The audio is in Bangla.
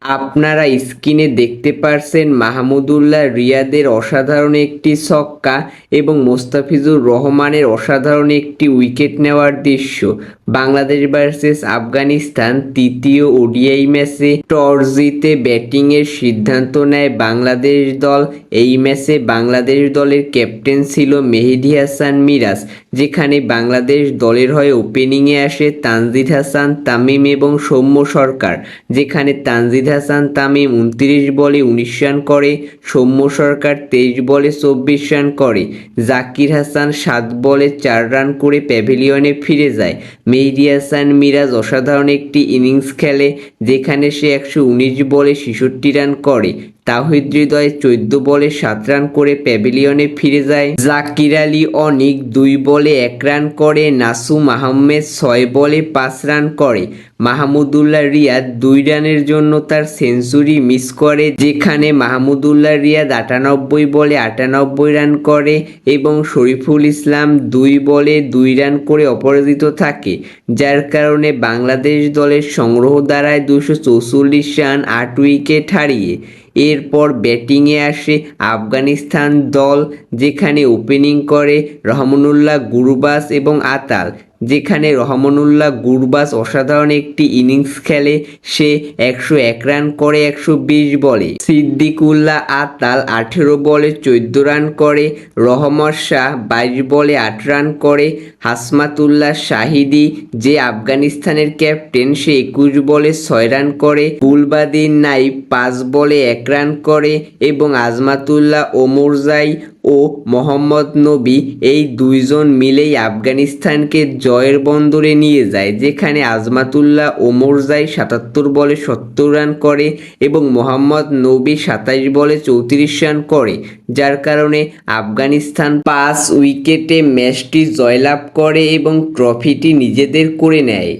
আপনারা স্ক্রিনে দেখতে পারছেন মাহমুদুল্লাহ রিয়াদের অসাধারণ একটি ছক্কা এবং মোস্তাফিজুর রহমানের অসাধারণ একটি উইকেট নেওয়ার দৃশ্য। বাংলাদেশ ভার্সেস আফগানিস্তান তৃতীয় ওডিআই ম্যাচে টস জিতে ব্যাটিংয়ের সিদ্ধান্ত নেয় বাংলাদেশ দল। এই ম্যাচে বাংলাদেশ দলের ক্যাপ্টেন ছিল মেহেদী হাসান মিরাজ, যেখানে বাংলাদেশ দলের হয়ে ওপেনিংয়ে আসে তানজিদ হাসান তামিম এবং সৌম্য সরকার, যেখানে তানজিদ হাসান তামিম 29 বলে 19 রান করে, সৌম্য সরকার 23 বলে 24 রান করে। জাকির হাসান 7 বলে 4 রান করে প্যাভিলিয়নে ফিরে যায়। মেহেদী হাসান মিরাজ অসাধারণ একটি ইনিংস খেলে, যেখানে সে 119 বলে 66 রান করে। তাওহিদ হৃদয় 14 বলে 7 রান করে প্যাভিলিয়নে ফিরে যায়। জাকির আলী অনিক 2 বলে 1 রান করে। নাসুম আহমেদ 6 বলে 5 রান করে। মাহমুদুল্লাহ রিয়াদ 2 রানের জন্য তার সেঞ্চুরি মিস করে, যেখানে মাহমুদুল্লাহ রিয়াদ 98 বলে 98 রান করে এবং শরীফুল ইসলাম 2 বলে 2 রান করে অপরাজিত থাকে, যার কারণে বাংলাদেশ দলের সংগ্রহ দাঁড়ায় 244 রান 8 উইকেট হারিয়ে। এরপর ব্যাটিংয়ে আসে আফগানিস্তান দল, যেখানে ওপেনিং করে রহমানুল্লাহ গুরবাজ এবং আতাল, যেখানে রহমানুল্লাহ গুরবাজ অসাধারণ একটি ইনিংস খেলে। সে 101 রান করে 120 বলে। সিদ্দিকুল্লাহ আতাল 18 বলে 14 রান করে। রহমত শাহ 22 বলে 8 রান করে। হাসমাতুল্লাহ শাহিদি, যে আফগানিস্তানের ক্যাপ্টেন, সে 21 বলে 6 রান করে। গুলবাদিন নাইব 5 বলে 1 রান করে এবং আজমাতুল্লাহ ওমরজাই ও মোহাম্মদ নবী এই 2 জন মিলেই আফগানিস্তানকে জয়ের বন্দরে নিয়ে যায়, যেখানে আজমাতুল্লাহ ওমরজাই 77 বলে 70 রান করে এবং মোহাম্মদ নবী 27 বলে 34 রান করে, যার কারণে আফগানিস্তান 5 উইকেটে ম্যাচটি জয়লাভ করে এবং ট্রফিটি নিজেদের করে নেয়।